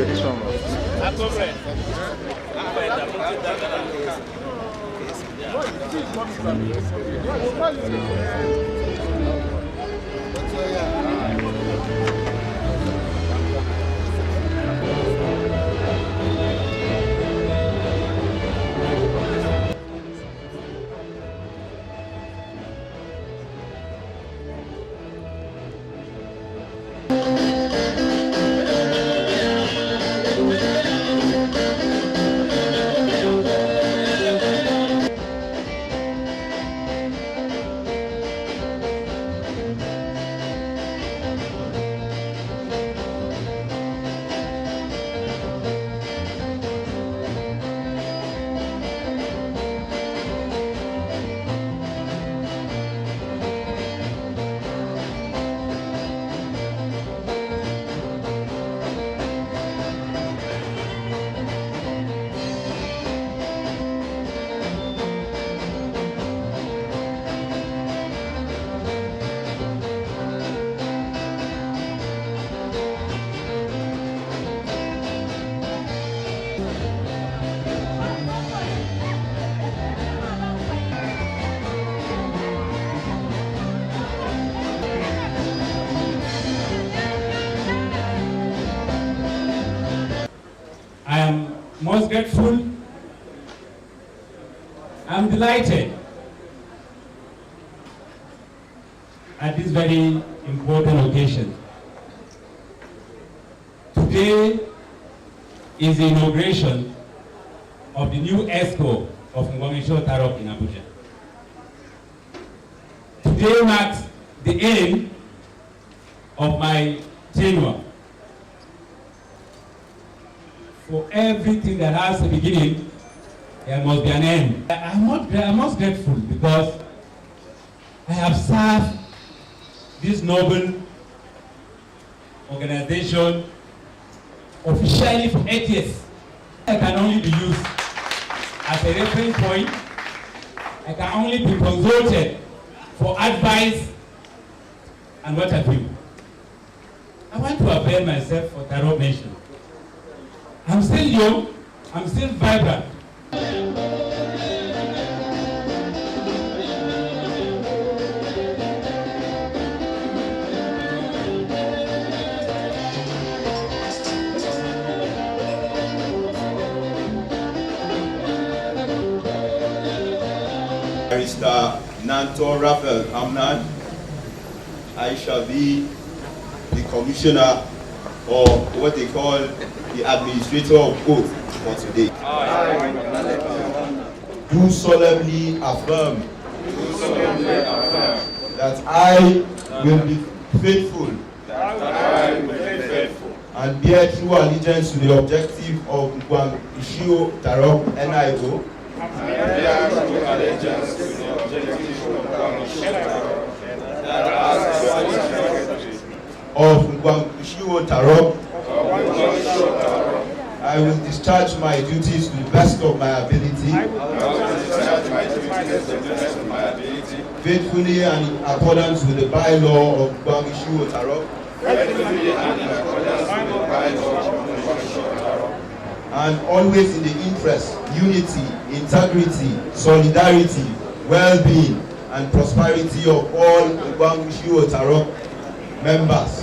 this one. I am most grateful. I'm delighted at this very important occasion. Today is the inauguration of the new ESCO of Tarok in Abuja. Today marks the end of my tenure. For everything that has a beginning, there must be an end. I'm most grateful because I have served this noble organization officially for 8 years. I can only be used as a reference point. I can only be consulted for advice and what have you. I want to avail myself for Tarok Nation. I'm still young, I'm still vibrant. Barrister Nanto Raphael Amnan, I shall be the commissioner, or what they call the administrator of oath for today. Do solemnly affirm that I will be faithful and bear true allegiance to the objective of Ishio Tarok NIO of Ishio Tarok. I will discharge my duties to the best of my ability, faithfully and in accordance with the bylaw of Ishio Tarok, and always in the interest, unity, integrity, solidarity, well-being, and prosperity of all Ishio Tarok members.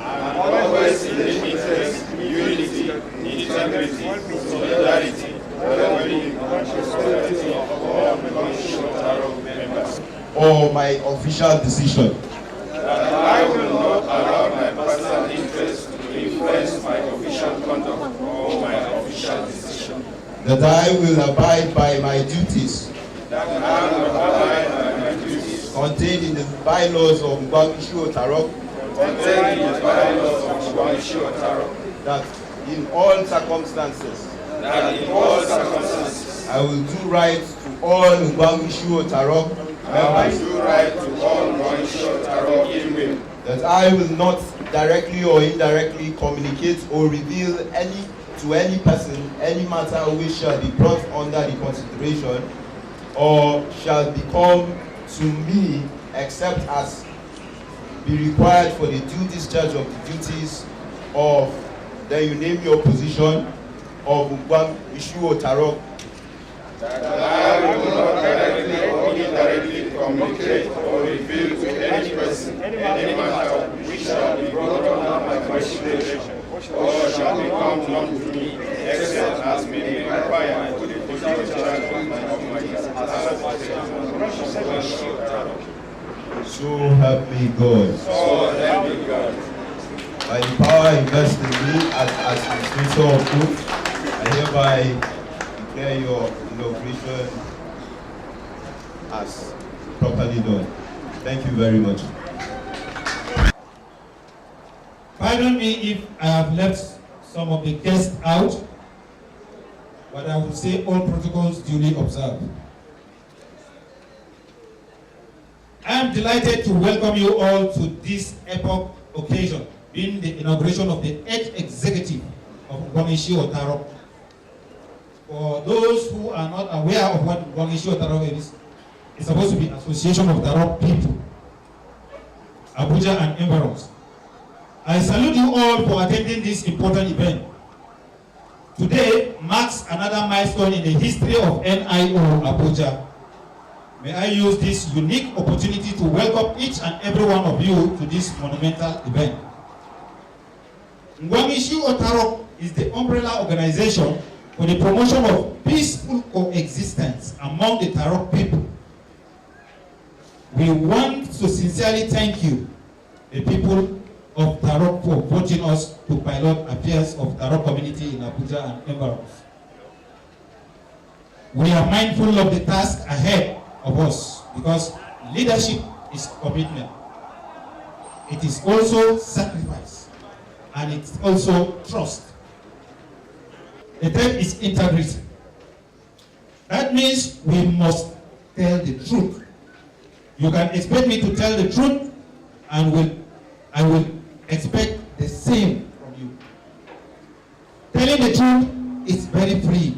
And always in the interest, unity, integrity, solidarity, well-being, and prosperity of all Ishio Tarok members. Or my official decision. That I will not allow my personal interest to influence my official conduct or my official decision. That I will abide by my duties. That I will abide by my duties. Contained in the bylaws of Ishio Tarok. Contained in the bylaws of Ishio Tarok. That in all circumstances. That in all circumstances. I will do right to all Ishio Tarok members. Do right to all Ishio Tarok women. That I will not directly or indirectly communicate or reveal to any person any matter which shall be brought under the consideration or shall become to me except as be required for the due discharge of the duties of then you name your position of Ugwam Ishu Tarok. That I will not directly or indirectly communicate or reveal to any person any matter which shall be brought under my consideration or shall become known to me, except as may be required for the particular charge of my office as So help me God. So help me God. By the power invested in me as administrator of both, I hereby declare your inauguration as properly done. Thank you very much. Pardon me if I have left some of the guests out, but I will say all protocols duly observed. I am delighted to welcome you all to this epoch occasion, being the inauguration of the 8th executive of Ngwangishi Tarok. For those who are not aware of what Ngwangishi Tarok is, it's supposed to be an association of Tarok people, Abuja and environs. I salute you all for attending this important event. Today marks another milestone in the history of NIO Abuja. May I use this unique opportunity to welcome each and every one of you to this monumental event. Ngwangishi Tarok is the umbrella organization for the promotion of peaceful coexistence among the Tarok people. We want to sincerely thank you, the people of Tarok, for voting us to pilot affairs of Tarok community in Abuja and environs. We are mindful of the task ahead of us because leadership is commitment. It is also sacrifice, and it's also trust. The third is integrity. That means we must tell the truth. You can expect me to tell the truth, and I will expect the same from you. Telling the truth is very free.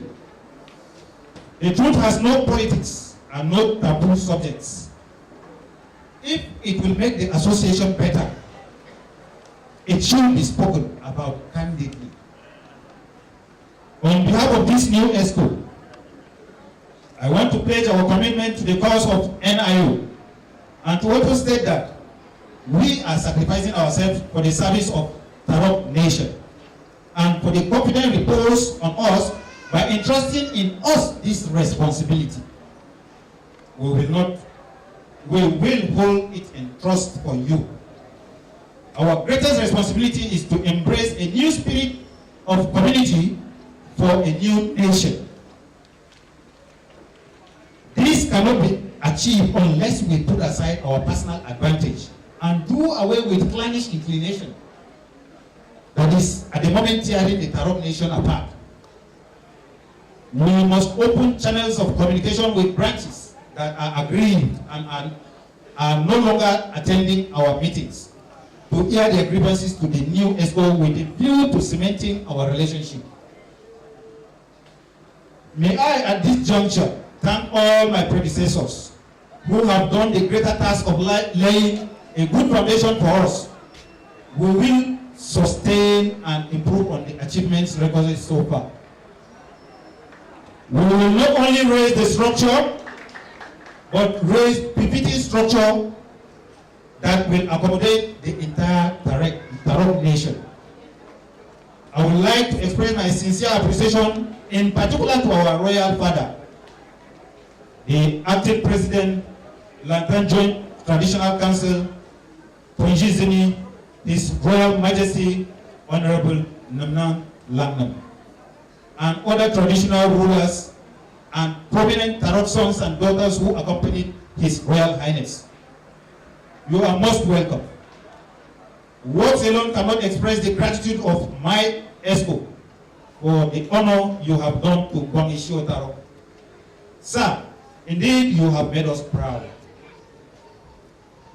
The truth has no politics and no taboo subjects. If it will make the association better, it should be spoken about candidly. On behalf of this new ESCO, I want to pledge our commitment to the cause of NIO and to also state that we are sacrificing ourselves for the service of Tarok Nation and for the confidence reposed on us by entrusting in us this responsibility. We will hold it in trust for you. Our greatest responsibility is to embrace a new spirit of community for a new nation. This cannot be achieved unless we put aside our personal advantage and do away with clannish inclination that is at the moment tearing the Tarok nation apart. We must open channels of communication with branches that are aggrieved and are no longer attending our meetings to hear their grievances to the new ESCO with a view to cementing our relationship. May I at this juncture thank all my predecessors who have done the greater task of laying a good foundation for us. We will sustain and improve on the achievements recorded so far. We will not only raise the structure, but raise PPT structure that will accommodate the entire Tarok nation. I would like to express my sincere appreciation in particular to our royal father, the acting president, Lankan Joint Traditional Council, Ponjizini, His Royal Majesty, Honorable Namnan Langnam, and other traditional rulers and prominent Tarok sons and daughters who accompanied His Royal Highness. You are most welcome. Words alone cannot express the gratitude of my ESCO for the honor you have done to Ngwangishi Tarok. Sir, indeed you have made us proud.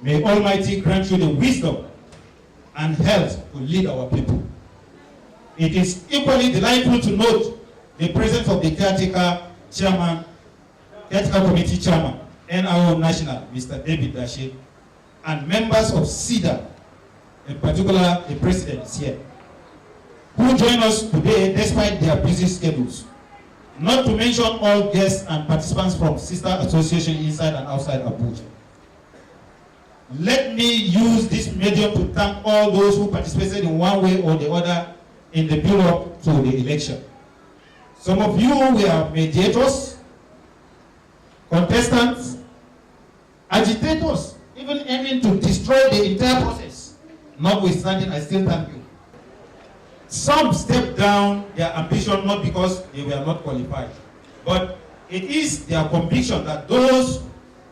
May Almighty grant you the wisdom and health to lead our people. It is equally delightful to note the presence of the caretaker committee chairman, NIO National, Mr. David Dashe, and members of SIDA, in particular the president is here, who join us today despite their busy schedules. Not to mention all guests and participants from sister association inside and outside Abuja. Let me use this medium to thank all those who participated in one way or the other in the build-up to the election. Some of you were mediators, contestants, agitators, even aiming to destroy the entire process. Notwithstanding, I still thank you. Some stepped down their ambition not because they were not qualified, but it is their conviction that those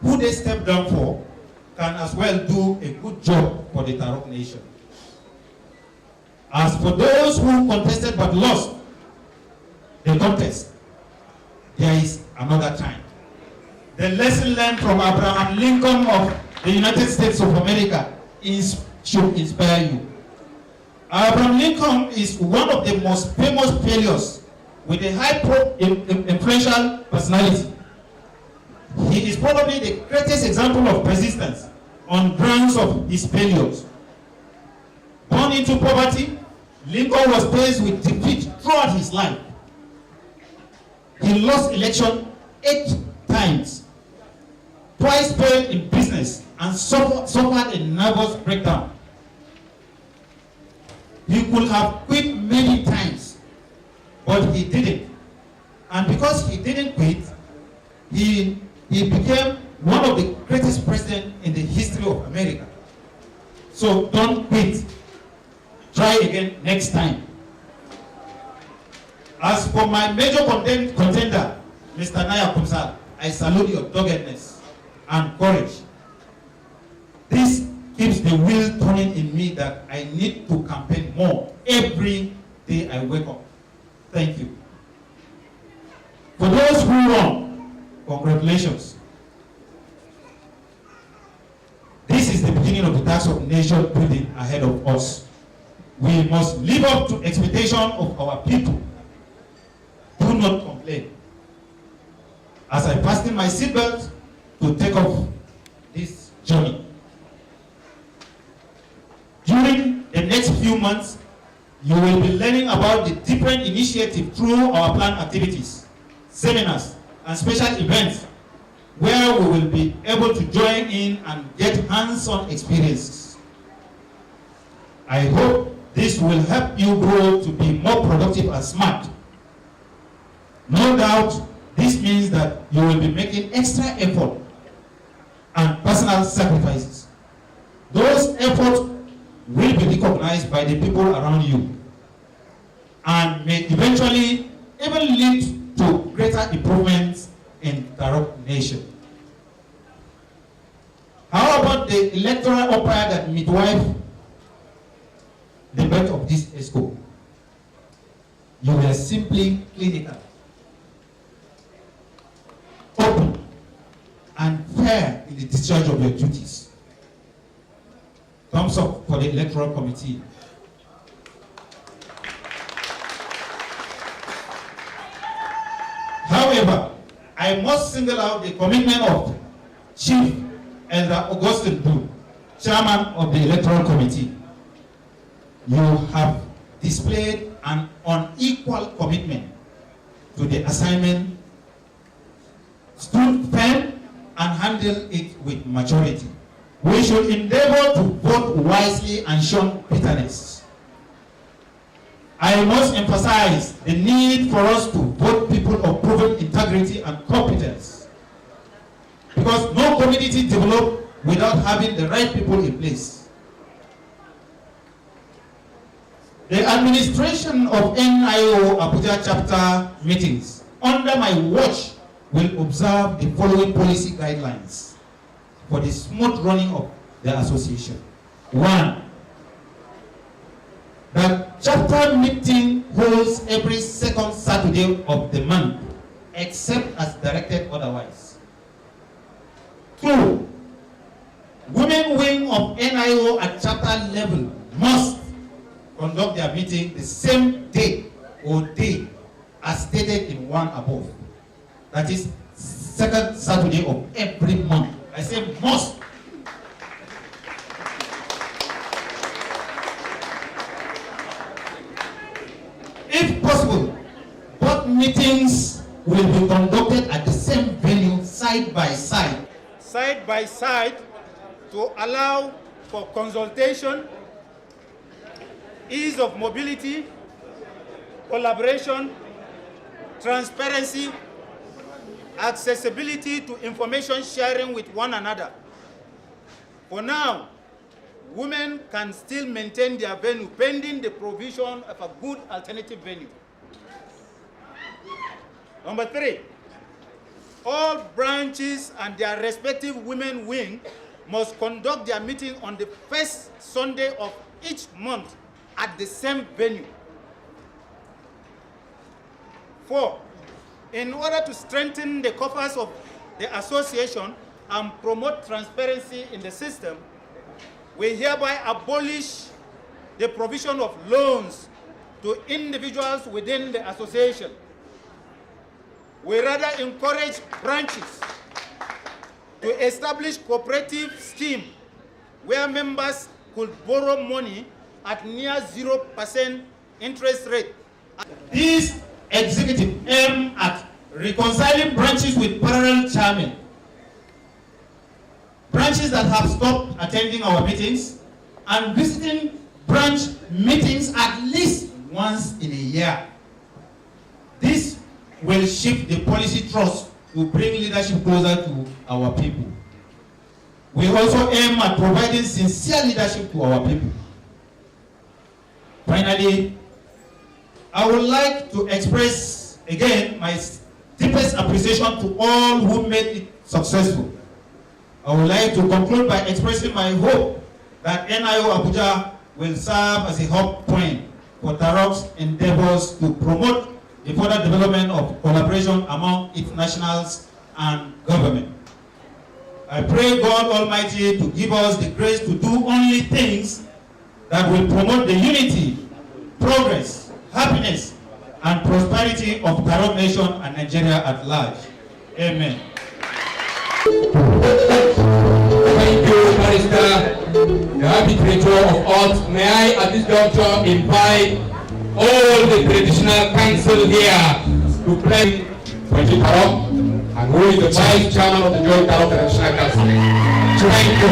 who they stepped down for can as well do a good job for the Tarok nation. As for those who contested but lost the contest, there is another time. The lesson learned from Abraham Lincoln of the United States of America should inspire you. Abraham Lincoln is one of the most famous failures with a high influential personality. He is probably the greatest example of persistence on grounds of his failures. Born into poverty, Lincoln was faced with defeat throughout his life. He lost election 8 times, twice failed in business, and suffered a nervous breakdown. He could have quit many times, but he didn't. And because he didn't quit, he became one of the greatest presidents in the history of America. So don't quit. Try again next time. As for my major contender, Mr. Naya Kumsal, I salute your doggedness and courage. This keeps the wheel turning in me that I need to campaign more every day I wake up. Thank you. For those who won, congratulations. This is the beginning of the task of nation building ahead of us. We must live up to expectation of our people. Do not complain. As I fasten my seatbelt to take off this journey. During the next few months, you will be learning about the different initiatives through our planned activities, seminars, and special events where we will be able to join in and get hands-on experiences. I hope this will help you grow to be more productive and smart. No doubt, this means that you will be making extra effort and personal sacrifices. Those efforts will be recognized by the people around you and may eventually even lead to greater improvements in Tarok nation. How about the electoral umpire that midwife the birth of this ESCO? You were simply clinical, open, and fair in the discharge of your duties. Thumbs up for the electoral committee. However, I must single out the commitment of Chief Elder Augustine Du, Chairman of the Electoral Committee. You have displayed an unequal commitment to the assignment, stood firm, and handled it with maturity. We should endeavor to vote wisely and shun bitterness. I must emphasize the need for us to vote people of proven integrity and competence, because no community develops without having the right people in place. The administration of NIO Abuja chapter meetings under my watch will observe the following policy guidelines for the smooth running of the association. 1. That chapter meeting holds every second Saturday of the month, except as directed otherwise. 2. Women wing of NIO at chapter level must conduct their meeting the same day or day as stated in one above. That is second Saturday of every month. I say must. If possible, both meetings will be conducted at the same venue, side by side. Side by side, to allow for consultation, ease of mobility, collaboration, transparency, accessibility to information sharing with one another. For now, women can still maintain their venue pending the provision of a good alternative venue. Number 3, all branches and their respective women wing must conduct their meeting on the first Sunday of each month at the same venue. 4, in order to strengthen the coffers of the association and promote transparency in the system, we hereby abolish the provision of loans to individuals within the association. We rather encourage branches to establish cooperative scheme where members could borrow money at near 0% interest rate. This executive aim at reconciling branches with parallel chairmen, branches that have stopped attending our meetings, and visiting branch meetings at least once in a year. This will shift the policy trust to bring leadership closer to our people. We also aim at providing sincere leadership to our people. Finally, I would like to express again my deepest appreciation to all who made it successful. I would like to conclude by expressing my hope that NIO Abuja will serve as a hub point for Tarok's endeavors to promote the further development of collaboration among its nationals and government. I pray God Almighty to give us the grace to do only things that will promote the unity, progress, happiness, and prosperity of Tarok Nation and Nigeria at large. Amen. Thank you, Barrister, the arbitrator of all. May I at this juncture invite all the traditional council here to play for Tarok, and who is the vice chairman of the Joint Tarok Traditional Council. Thank you.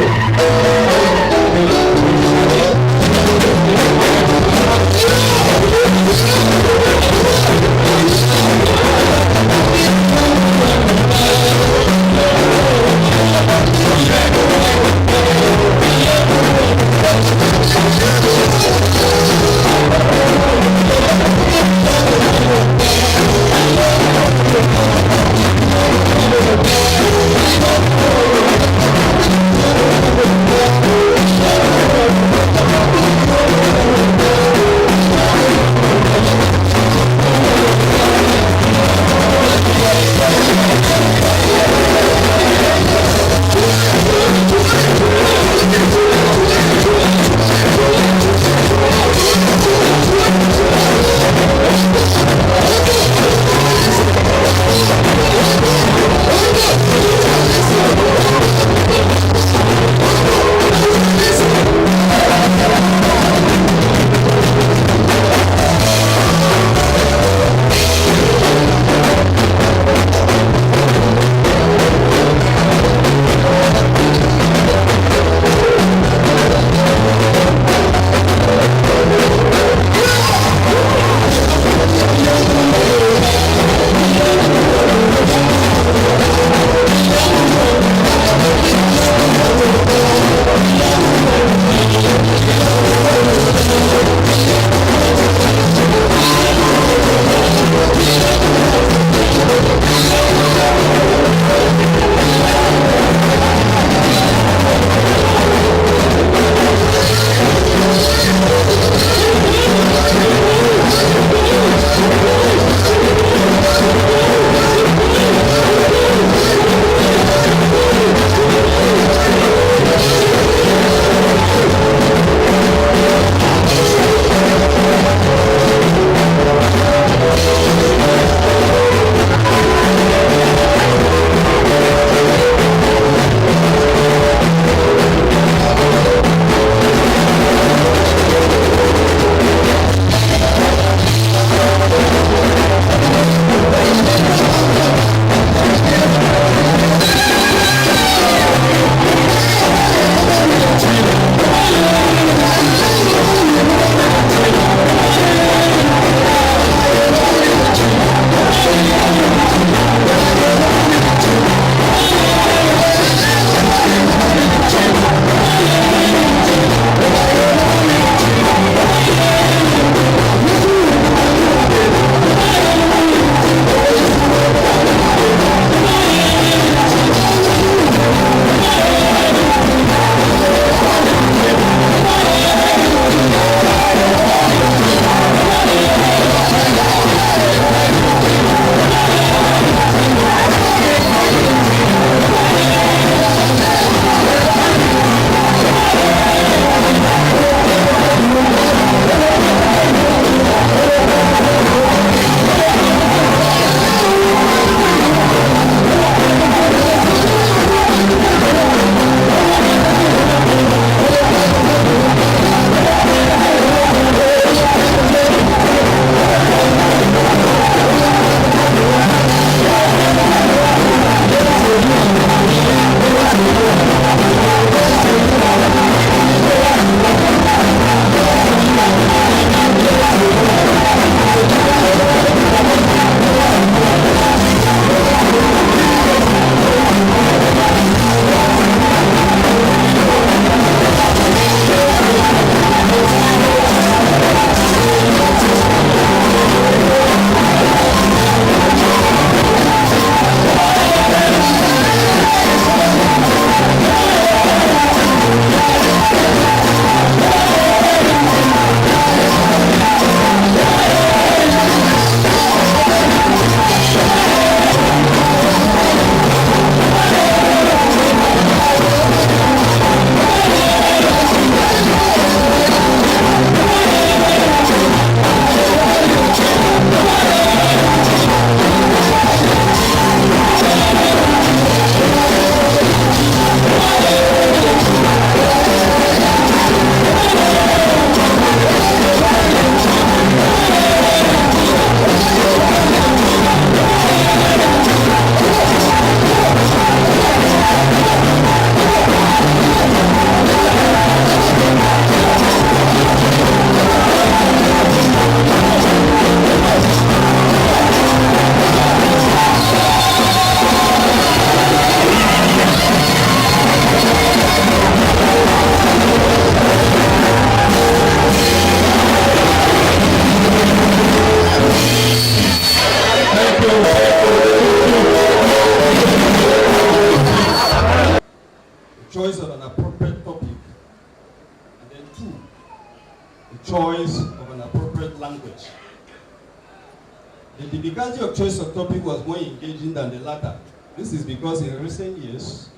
The difficulty of choice of topic was more engaging than the latter. This is because in recent years,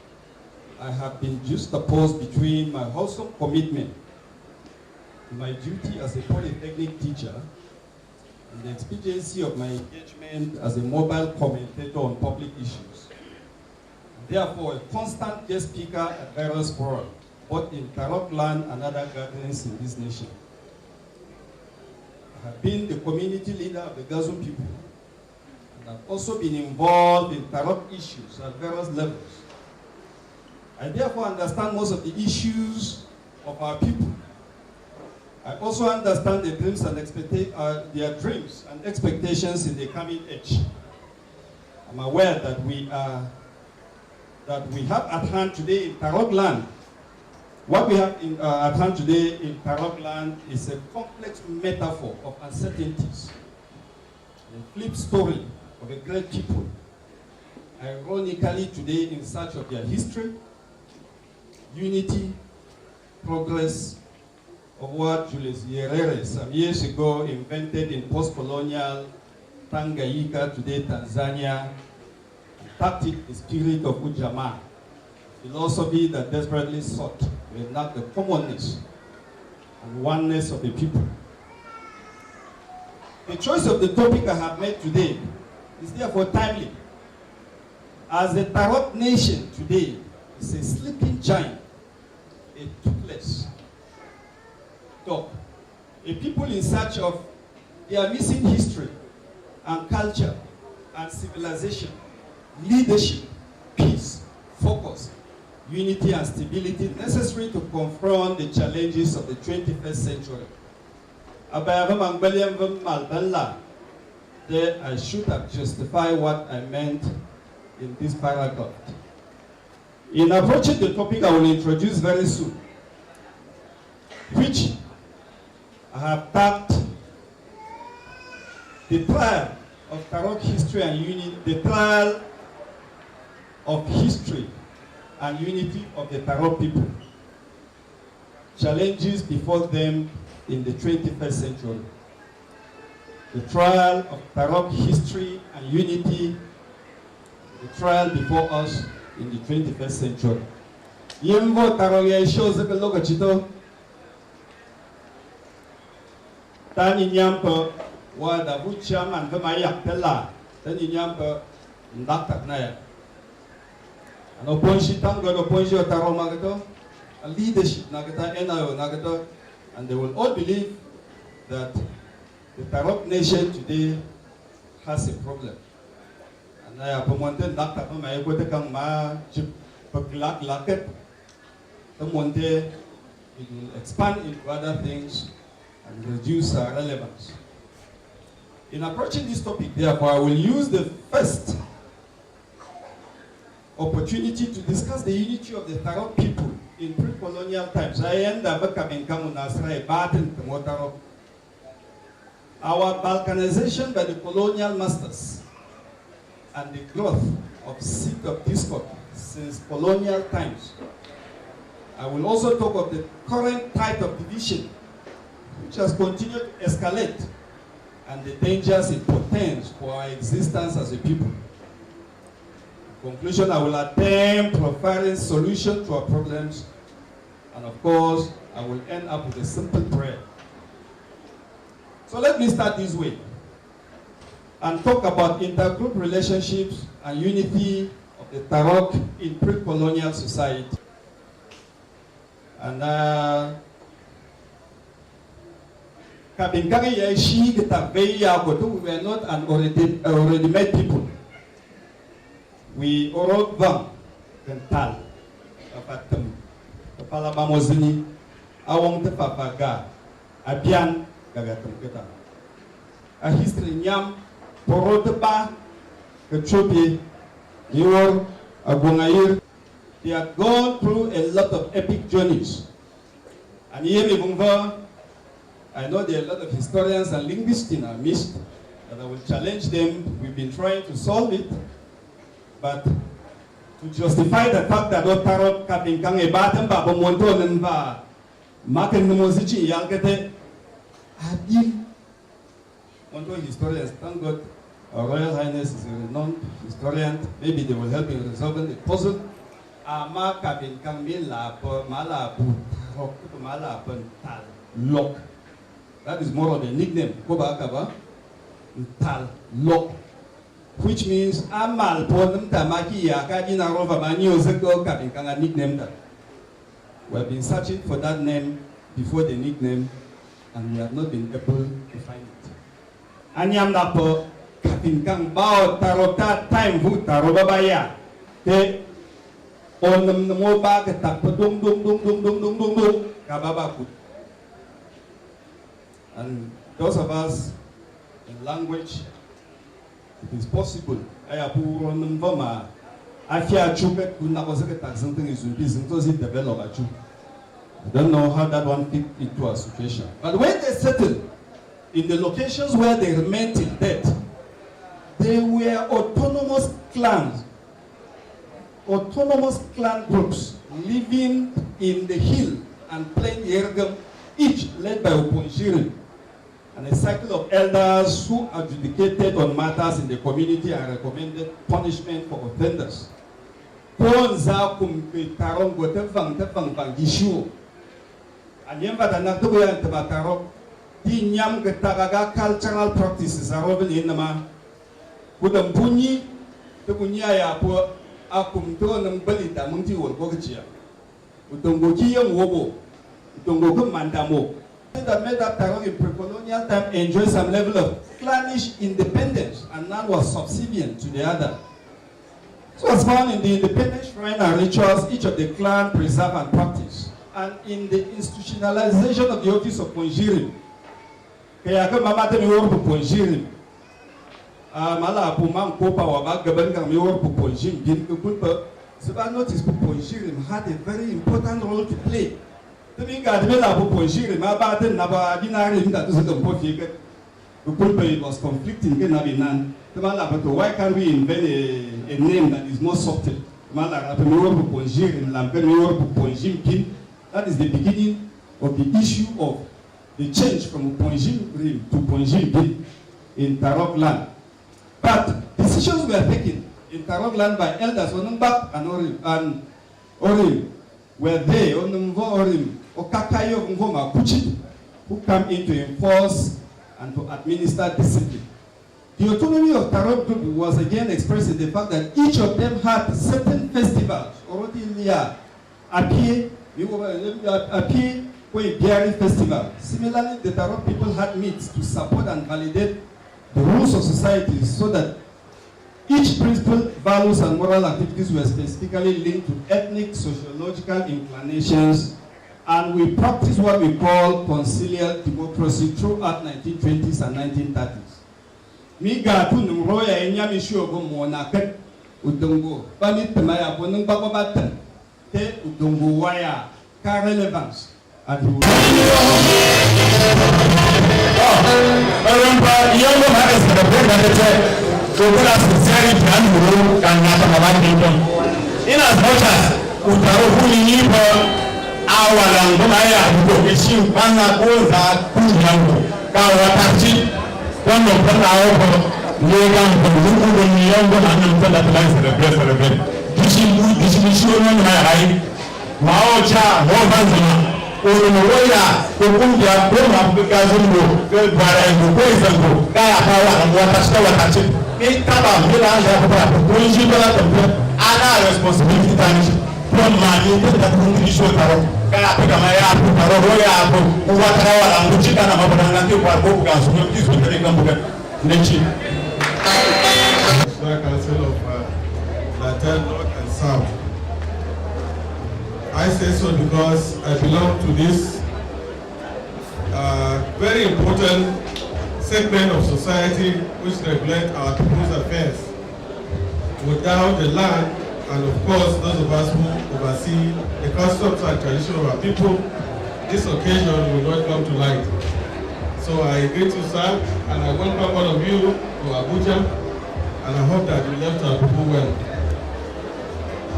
I have been juxtaposed between my wholesome commitment to my duty as a polytechnic teacher and the expediency of my engagement as a mobile commentator on public issues. Therefore, a constant guest speaker at various forums, both in Tarok land and other gatherings in this nation. I have been the community leader of the Gazum people, and I've also been involved in Tarok issues at various levels. I therefore understand most of the issues of our people. I also understand their dreams and expectations in the coming age. I'm aware that we have at hand today in Tarok land. What we have at hand today in Tarok land is a complex metaphor of uncertainties, a flip story of a great people, ironically today in search of their history, unity, progress, of what Julius Nyerere some years ago invented in post-colonial Tanganyika, today Tanzania, tactic the spirit of Ujamaa, philosophy that desperately sought to enact the commonness and oneness of the people. The choice of the topic I have made today is therefore timely, as the Tarok nation today is a sleeping giant, a toothless dog, a people in search of their missing history and culture and civilization, leadership, peace, focus, unity and stability necessary to confront the challenges of the 21st century. There I should have justified what I meant in this paragraph. In approaching the topic I will introduce very soon, which I have tagged the trial of Tarok history and unity, the trial of history and unity of the Tarok people, challenges before them in the 21st century. The trial of Tarok history and unity, the trial before us in the 21st century. Yembo Tarok shows a look at it. Tani nyampa wa da bucham and vemayak tela tani nyampa ndakta naya. Ano ponshi tango no ponshi otaro magato, a leadership nagata enayo nagato, and they will all believe that the Tarok nation today has a problem. And I have promoted ndakta vemayak wote kang ma chip paglak laket. One day it will expand into other things and reduce our relevance. In approaching this topic, therefore, I will use the first opportunity to discuss the unity of the Tarok people in pre-colonial times. Our balkanization by the colonial masters and the growth of seat of discord since colonial times. I will also talk of the current type of division which has continued to escalate, and the dangers it portends for our existence as a people. In conclusion, I will attempt to offer a solution to our problems, and of course, I will end up with a simple prayer. So let me start this way and talk about intergroup relationships and unity of the Tarok in pre-colonial society. And we were not an already made people. We orok them dental apatum kepala bamozini awong te papaga abian gagatum kita a history nyam poroteba kechobi yor agungayir. They have gone through a lot of epic journeys, and here I know there are a lot of historians and linguists in our midst that I will challenge them. We've been trying to solve it, but to justify the fact that Tarok kaping kang ebatem ba bomonto nenba maken numozichi yalkete adi monto historians thank God Our Royal Highness is a renowned historian. Maybe they will help in resolving the puzzle. That is more of a nickname. Tarok, which means Amal Ponam Tamaki Yakadina Rova Manio Zeko Kapinkanga nickname that. We have been searching for that name before the nickname, and we have not been able to find it. Anyam Napo Kapinkang Bao Tarota time who Tarobabaya. Te Onam Moba Tapodum Dum Dum Dum Dum Dum Dum Dum Kababaku. And those of us in language, it is possible. I don't know how that one fit into a situation. But when they settled in the locations where they remained till death, they were autonomous clans, autonomous clan groups living in the hill and plain Yergam, each led by Oponjirin, and a cycle of elders who adjudicated on matters in the community and recommended punishment for offenders. Cultural practices are over in Nama. Bunyi, the Bunya, Akumton and Belita Munti or Bogachia. Utongoki and Wobo, Utongo Mandamo. That made up Tarok in pre-colonial time enjoyed some level of clannish independence, and none was subservient to the other. So as found in the independent shrine and rituals each of the clan preserve and practice, and in the institutionalization of the office of Ponjirim. Kayaka mamate mi work Ponjirim. Mala apumam kopa wabag gabenga mi work Ponjim. Bin kukulpa. So I noticed Ponjirim had a very important role to play. The big Ponjirim, about the Nabadinarim that was a composite. It was conflicting. Why can't we invent a name that is more subtle? That is the beginning of the issue of the change from Ponjirim to Ponjirim in Tarok land. But decisions were taken in Tarok land by elders Onumbak and Orim, where they, Onumvo Orim, Okakayo Ngoma Kuchi, who come in to enforce and to administer discipline. The autonomy of Tarok group was again expressed in the fact that each of them had certain festivals. Appear festival. Similarly, the Tarok people had meets to support and validate the rules of society so that each principle, values, and moral activities were specifically linked to ethnic, sociological inclinations, and we practiced what we call conciliar democracy throughout 1920s and 1930s. Miga tu numroya enyami shuogo monaket udongo bani temaya bonung bababatan te udongo waya ka relevance and in as much as awalan kuma ya fito shi bana ko za ku yango ka wata ci wannan fadawo ko ne kan ko zuku da ni yango nan ta da lai celebrate dishi shi wannan mai hai mawo cha ho banzuma ko no waya ko kungiya ko ma ga zungo ko bara ko zango ka ya fawa an wata ci ni taba mila ya ba ko shi bala ta ana responsibility tanish from mani to da kun shi so taro kaya pika maya taro roya ko wata wala nguchika na mabanga ndio kwa ko ga so kisu tele kambuga nechi Council of Latin North and South. I say so because I belong to this very important segment of society which regulate our people's affairs. Without the land, and of course those of us who oversee the customs and tradition of our people, this occasion will not come to light. So I agree to serve, and I welcome all of you to Abuja, and I hope that you left our people well.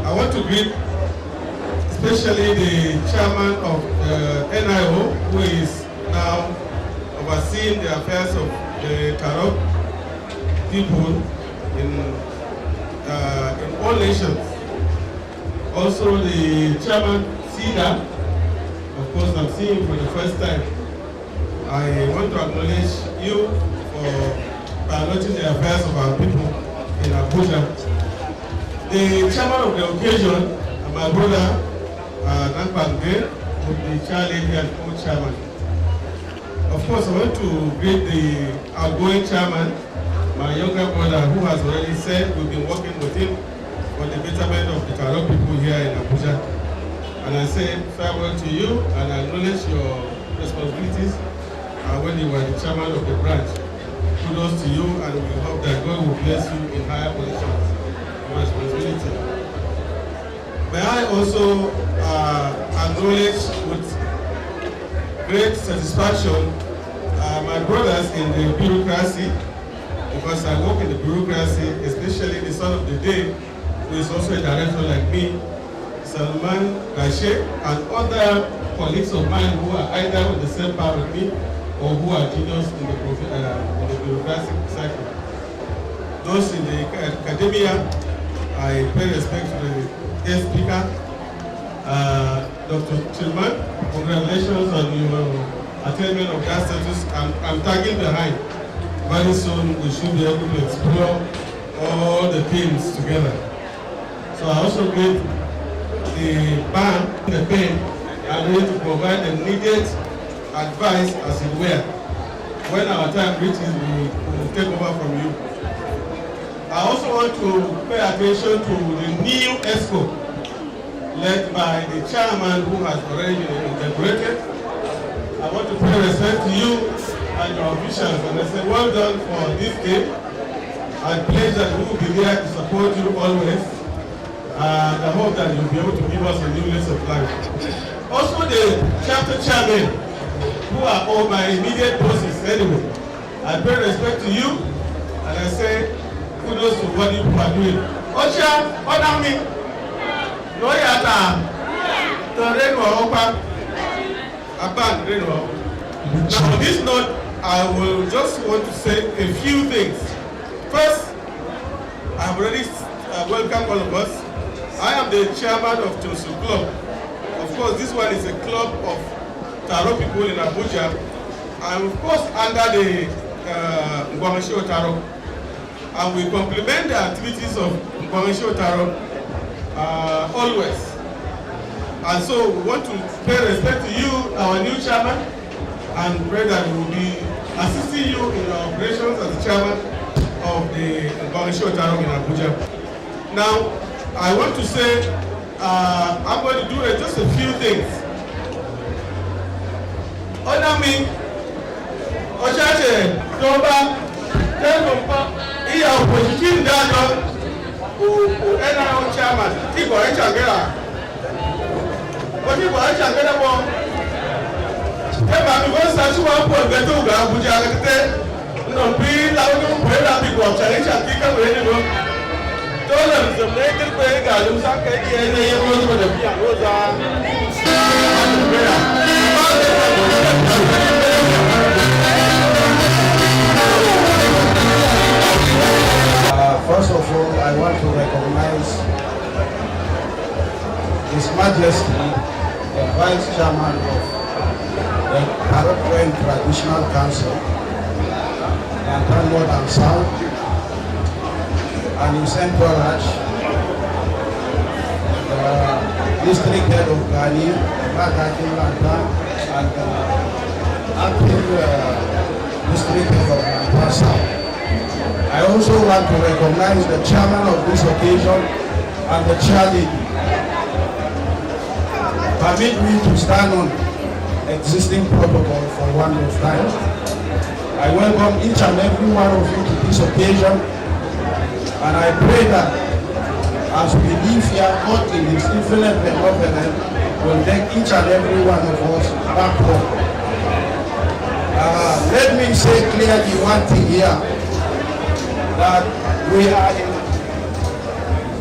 I want to greet especially the chairman of NIO, who is now overseeing the affairs of the Tarok, people in all nations. Also the chairman, Sida, of course I'm seeing him for the first time. I want to acknowledge you for piloting the affairs of our people in Abuja. The chairman of the occasion, my brother, Nankpangde, will be chair lady and co-chairman. Of course, I want to greet the outgoing chairman, my younger brother, who has already said we've been working with him for the betterment of the Tarok people here in Abuja. And I say farewell to you and I acknowledge your responsibilities when you were the chairman of the branch. Kudos to you, and we hope that God will bless you in higher positions of responsibility. May I also acknowledge with great satisfaction my brothers in the bureaucracy, because I work in the bureaucracy, especially the son of the day, who is also a director like me, Salman Rashe, and other colleagues of mine who are either on the same part with me or who are juniors in the bureaucratic cycle. Those in the academia, I pay respect to the guest speaker, Dr. Chilman. Congratulations on your attainment of that status. I'm tagging behind. Very soon we should be able to explore all the themes together. So I also greet the band, the pen, and ready to provide the needed advice as it were. When our time reaches, we will take over from you. I also want to pay attention to the new ESCO led by the chairman who has already been integrated. I want to pay respect to you and your officials, and I say well done for this day. I pledge that we will be there to support you always, and I hope that you'll be able to give us a new lease of life. Also the chapter chairman, who are all my immediate bosses anyway. I pay respect to you, and I say kudos to what you are doing. Ocha, honor me. No yata. Toreno opa. Aban reno. Now on this note, I will just want to say a few things. First, I have already welcomed all of us. I am the chairman of Tosu Club. Of course, this one is a club of Tarok people in Abuja. I'm of course under the Ngwamashio Tarok. And we complement the activities of Ngwamashio Tarok always. And so we want to pay respect to you, our new chairman, and pray that we will be assisting you in your operations as the chairman of the Ngwamashio Tarok in Abuja. Now, I want to say, I'm going to do just a few things. Honor me, Ochache, Toba, Tenkompa, Iya Opposition Dano, who NRO chairman, Tigo Echagera. What Tigo Echagera won? Eba, because that's one point that you got Abuja, no, be loud and pray that people challenge and kick away the room. Dollars, the naked way, Galum Saka, and the Yamos with the Pianoza. First of all, I want to recognize His Majesty, the Vice Chairman of the Tarok Traditional Council, and North and South, and his entourage, the district head of Ghani, the Acting Lantan, and the acting district head of Lantan South. I also want to recognize the chairman of this occasion and the chairlady. Permit me to stand on existing protocol for one more time. I welcome each and every one of you to this occasion, and I pray that as we live here, God in His infinite benevolence will take each and every one of us back home. Let me say clearly one thing here, that we are in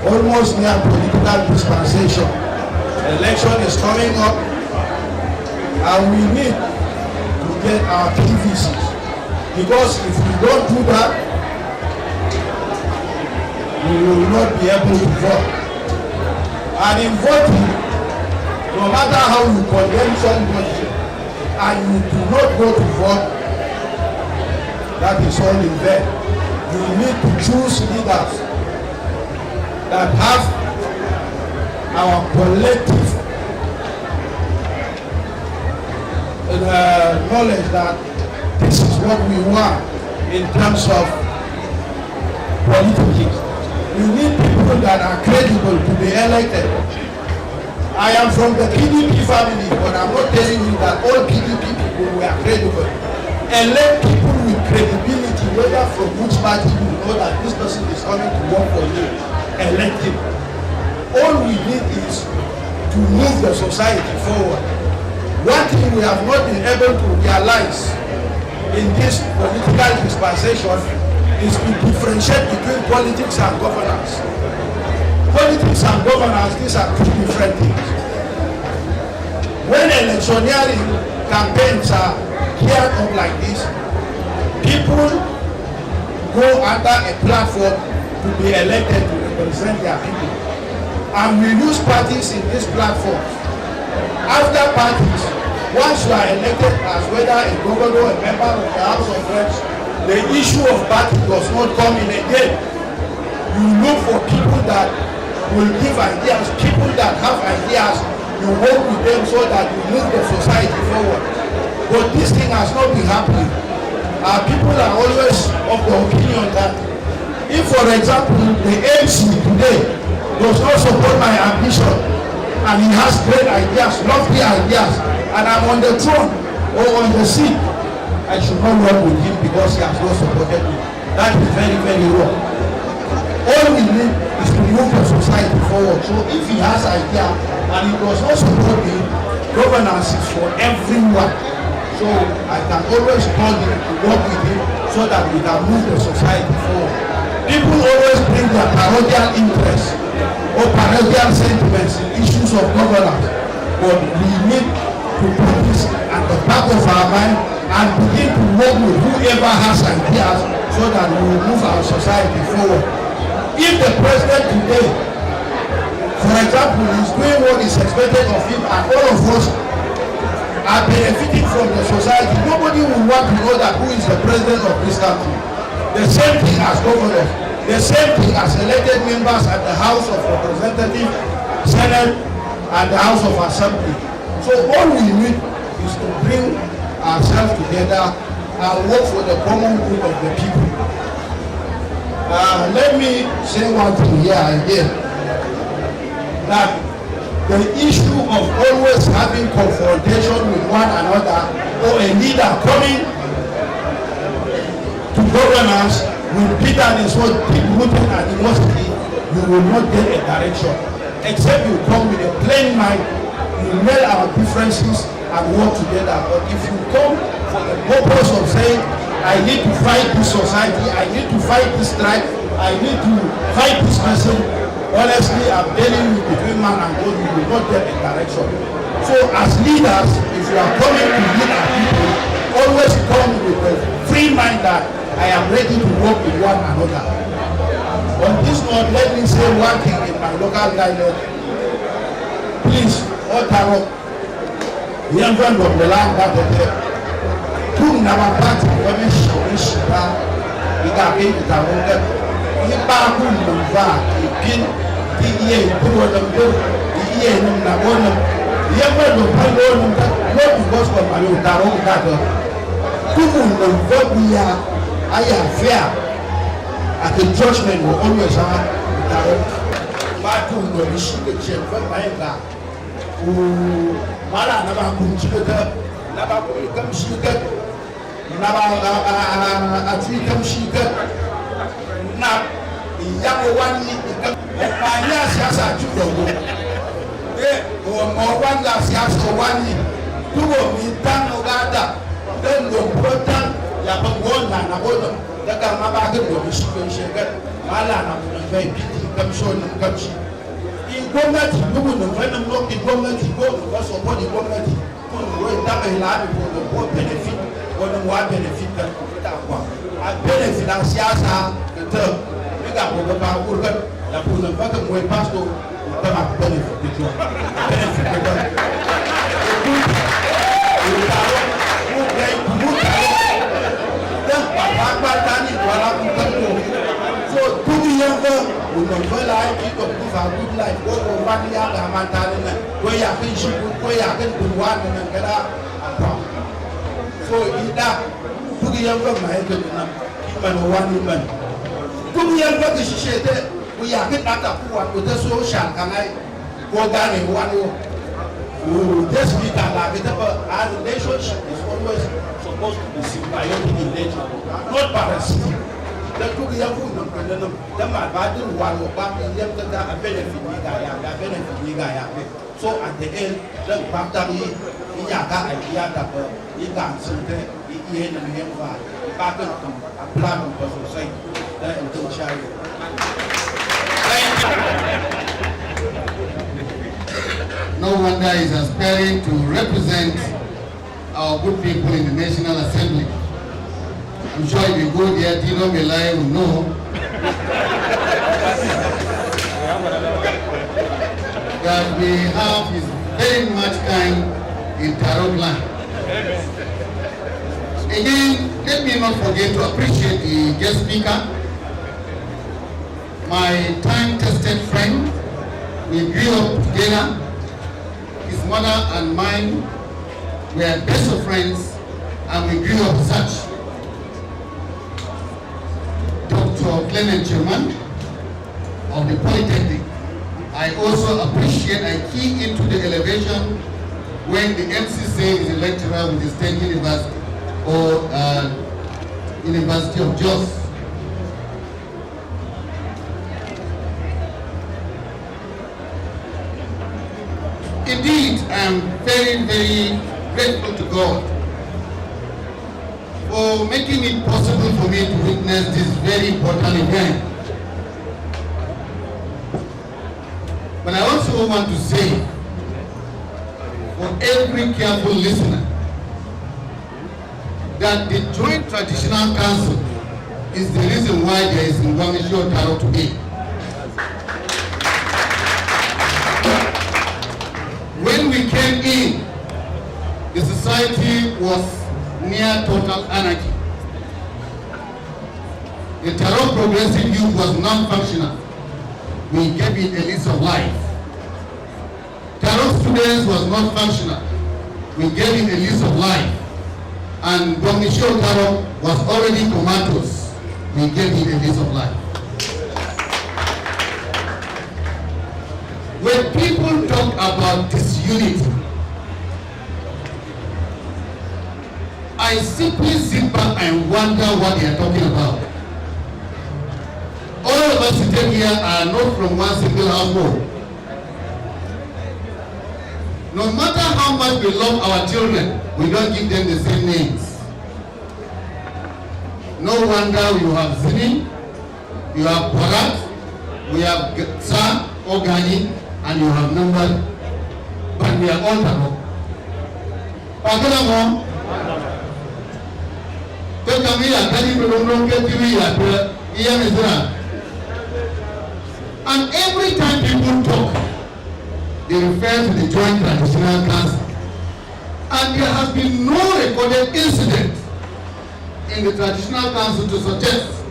almost near political dispensation. Election is coming up, and we need to get our PVCs, because if we don't do that, will not be able to vote. And in voting, no matter how you condemn somebody and you do not go to vote, that is all in vain. You need to choose leaders that have our collective knowledge that this is what we want in terms of politics. We need people that are credible to be elected. I am from the PDP family, but I'm not telling you that all PDP people were credible. Elect people with credibility, whether from which party you know that this person is coming to work for you. Elect him. All we need is to move the society forward. One thing we have not been able to realize in this political dispensation is to differentiate between politics and governance. Politics and governance, these are two different things. When electioneering campaigns are geared up like this, people go under a platform to be elected to represent their people. And we use parties in these platforms. After parties, once you are elected as whether a governor or a member of the House of Reps, the issue of party does not come in again. You look for people that will give ideas, people that have ideas, you work with them so that you move the society forward. But this thing has not been happening. Our people are always of the opinion that if, for example, the MC today does not support my ambition, and he has great ideas, lofty ideas, and I'm on the throne or on the seat, I should not work with him because he has not supported me. That is very, very wrong. All we need is to move the society forward. So if he has idea and he does not support me, governance is for everyone. So I can always call him to work with him so that we can move the society forward. People always bring their parochial interests or parochial sentiments in issues of governance, but we need to put this at the back of our mind and begin to work with whoever has ideas so that we will move our society forward. If the president today, for example, is doing what is expected of him and all of us are benefiting from the society, nobody will want to know that who is the president of this country. The same thing as governors, the same thing as elected members at the House of Representatives, Senate, and the House of Assembly. So all we need is to bring ourselves together and work for the common good of the people. Let me say one thing here again, that the issue of always having confrontation with one another or a leader coming to governance with bitterness or deep-rooted animosity, you will not get a direction. Except you come with a plain mind, you nail our differences and work together. But if you come for the purpose of saying, I need to fight this society, I need to fight this tribe, I need to fight this person, honestly, I'm telling you, between man and God, you will not get a direction. So as leaders, if you are coming to lead our people, always come with a free mind that I am ready to work with one another. On this note, let me say one thing in my local dialect. Please, all Tarok, young friend of the land that are there, two number party, women, Shira, we got in the Tarok. He back who move back, he pin, the ear, put on them, the ear, and the one, the young friend of my own, not because of my own Tarok that people know what we are, I am fair. At the judgment will always have Tarok. But who know the sugar chain from my back. Who Mala never could sugar, never could come sugar, never a tree come sugar. Now, the young one, my yes, yes, I do. Or more one last yes for 1 year. 2 of me, done no gather. Then no important, Yapon one and a bottom. The Gamma will be sugar. Malana will very pity, come show them come she. In government, you wouldn't when I'm not in government, you go because of what the government will have a lot for the poor benefit or the more benefit than that one. I benefit as Yasa, the term, we got over our La pour ne pas que moi passe au temps benefit de toi. Benefit de toi. So to be younger, we don't feel like people who have good life. Go to one year, I'm not telling them. Go ya can shoot, go ya can do one and get out. So in that, to the younger, my head, even one woman. To the younger, the shit, we are getting out of one with the social. Can I go down in one? This week, our relationship is always supposed to be symbiotic in nature, not parasitic. The two young women, the man, I didn't want to back and them to a benefit. So at the end, the battery, Yaka, and Yaka, he can't sit there, he ain't a young man, back to a plan of society, until charity. No wonder he's aspiring to represent our good people in the National Assembly. I'm sure if you go there, Dino Melai will know that we have his very much kind in Tarok land. Again, let me not forget to appreciate the guest speaker, my time-tested friend. We grew up together. His mother and mine were best of friends, and we grew up such. Dr. Clement German of the Polytechnic. I also appreciate, I key into the elevation when the MCC is a lecturer with the State University or University of Jos. Indeed, I am very, very grateful to God for making it possible for me to witness this very important event. But I also want to say, for every careful listener, that the Joint Traditional Council is the reason why there is Inauguration Tarok today. When we came in, the society was near total anarchy. The Tarok Progressive Youth was non-functional. We gave it a lease of life. Tarok Students was not functional. We gave it a lease of life. And Domicio Tarok was already comatose. We gave it a lease of life. When people talk about disunity, I simply sit back and wonder what they are talking about. All of us sitting here are not from one single household. No matter how much we love our children, we don't give them the same names. No wonder you have Zini, you have Parat, we have Sa, Ogani, and you have numbered, but we are all Tarok. Pagalamo, and every time people talk, they refer to the Joint Traditional Council. And there has been no recorded incident in the Traditional Council to suggest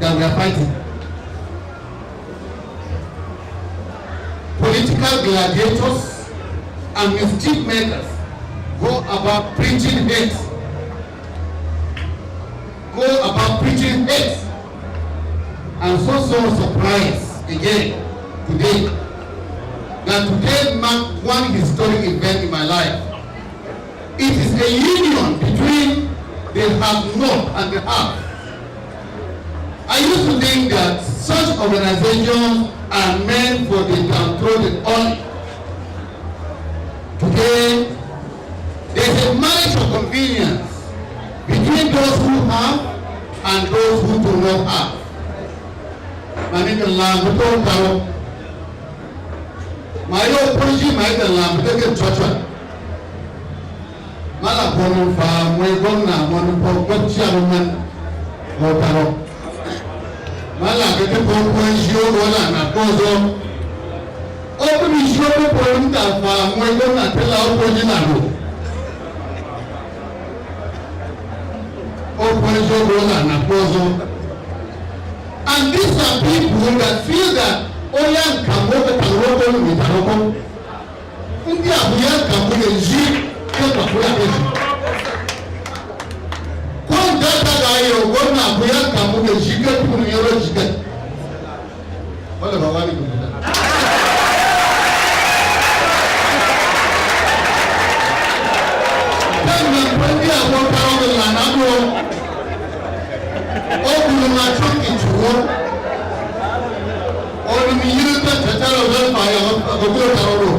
that we are fighting. Political gladiators and mischief makers go about preaching hate. And so surprised again today that today marked one historic event in my life. It is a union between the have-not and the have. I used to think that such organizations are meant for the downtrodden only. Today, there is a marriage of convenience between those who have and those who do not have. My apology, my lamb, take a church. Malapon farm, we go now, one for good chairman or Tarok. Mala kete pokwa njio gola na kozo. Oku njio pokwa mtafa mwego na tela oku njinalo. Oku njio gola na kozo. And these are people that feel that Oya Kamoka Taroko with Taroko. Undi Abuja Kamoka Ji Kota Kula. Kon data gayo gona Abuja Kamoka Ji Kota Yoro Ji. Wala bawani kuda. Then when we are walking around the land, Oku na chuki chuo. Or the youth Tataro Fire of the Taroro.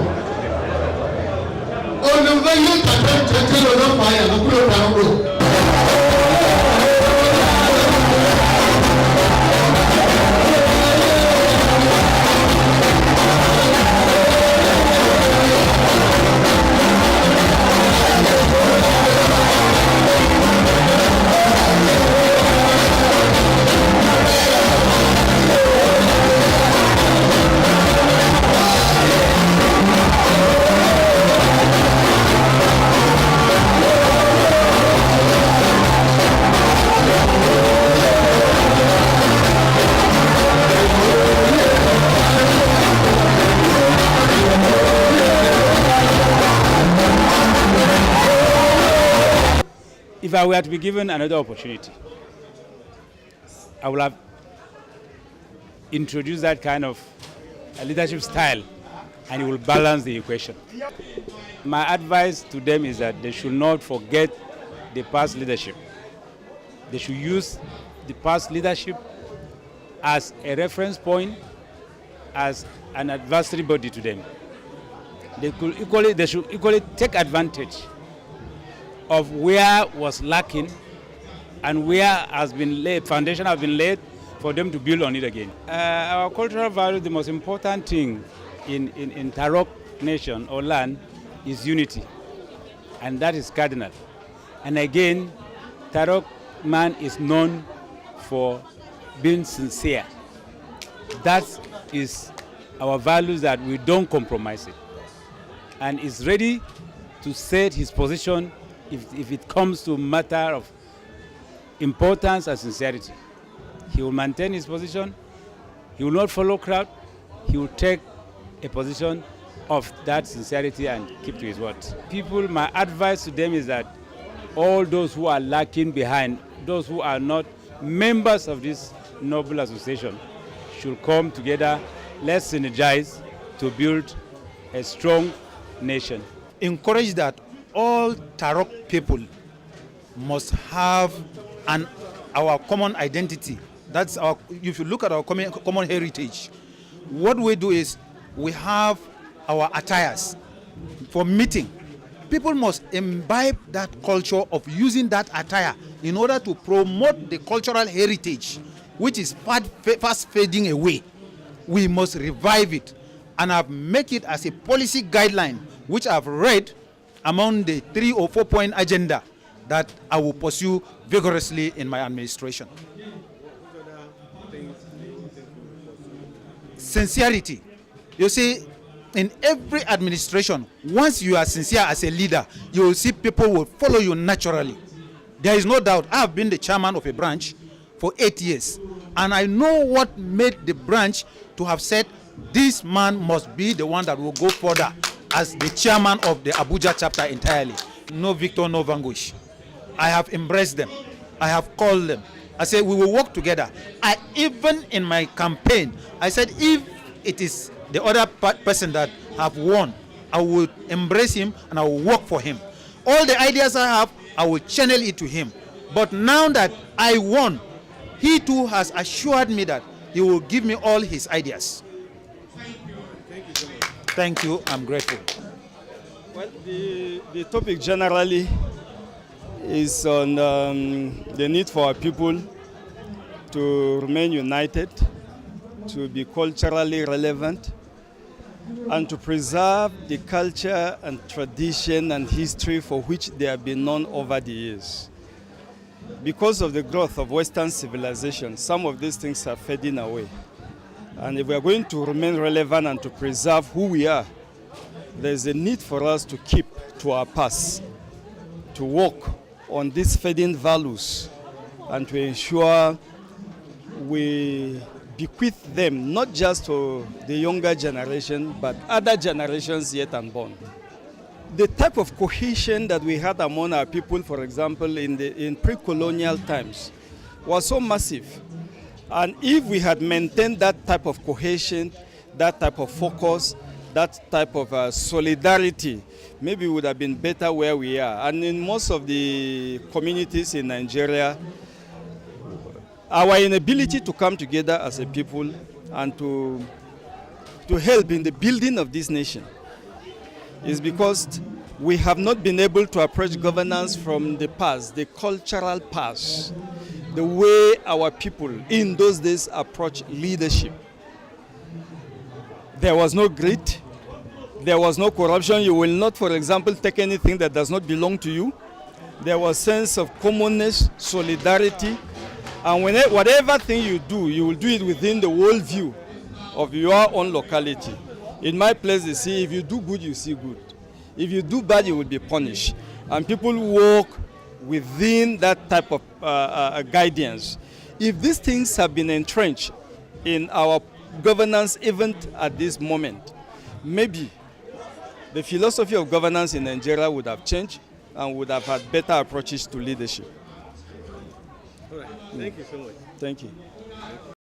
Or the youth Tataro Fire of the Taroro. If I were to be given another opportunity, I would have introduced that kind of leadership style, and it will balance the equation. My advice to them is that they should not forget the past leadership. They should use the past leadership as a reference point, as an advisory body to them. They should equally take advantage of where was lacking and where has been laid, foundation has been laid for them to build on it again. Our cultural value, the most important thing in Tarok nation or land is unity, and that is cardinal. And again, Tarok man is known for being sincere. That is our values, that we don't compromise it, and is ready to set his position if it comes to a matter of importance and sincerity. He will maintain his position. He will not follow crowd. He will take a position of that sincerity and keep to his word. People, my advice to them is that all those who are lacking behind, those who are not members of this noble association, should come together. Let's synergize to build a strong nation. Encourage that all Tarok people must have our common identity. That's our. If you look at our common heritage, what we do is we have our attires for meeting. People must imbibe that culture of using that attire in order to promote the cultural heritage, which is fast fading away. We must revive it, and I've make it as a policy guideline, which I've read among the 3 or 4 point agenda that I will pursue vigorously in my administration. Sincerity. You see, in every administration, once you are sincere as a leader, you will see people will follow you naturally. There is no doubt. I have been the chairman of a branch for 8 years, and I know what made the branch to have said this man must be the one that will go further as the chairman of the Abuja chapter entirely. No Victor, no Vanquish. I have embraced them. I have called them. I said we will work together. Even in my campaign, I said if it is the other person that have won, I will embrace him and I will work for him. All the ideas I have, I will channel it to him. But now that I won, he too has assured me that he will give me all his ideas. Thank you. I'm grateful. Well, the topic generally is on the need for our people to remain united, to be culturally relevant, and to preserve the culture and tradition and history for which they have been known over the years. because of the growth of Western civilization, some of these things are fading away. And if we are going to remain relevant and to preserve who we are, there's a need for us to keep to our past, to work on these fading values, and to ensure we bequeath them not just to the younger generation, but other generations yet unborn. The type of cohesion that we had among our people, for example, in pre-colonial times, was so massive. And if we had maintained that type of cohesion, that type of focus, that type of solidarity, maybe we would have been better where we are. And in most of the communities in Nigeria, our inability to come together as a people and to help in the building of this nation is because we have not been able to approach governance from the past, the cultural past, the way our people in those days approach leadership. There was no greed, there was no corruption. You will not, for example, take anything that does not belong to you. There was sense of commonness, solidarity, and whatever thing you do, you will do it within the worldview of your own locality. In my place, they say, if you do good, you see good. If you do bad, you will be punished. And people walk within that type of guidance. If these things have been entrenched in our governance even at this moment, maybe the philosophy of governance in Nigeria would have changed and would have had better approaches to leadership. All right. Thank you so much. Thank you.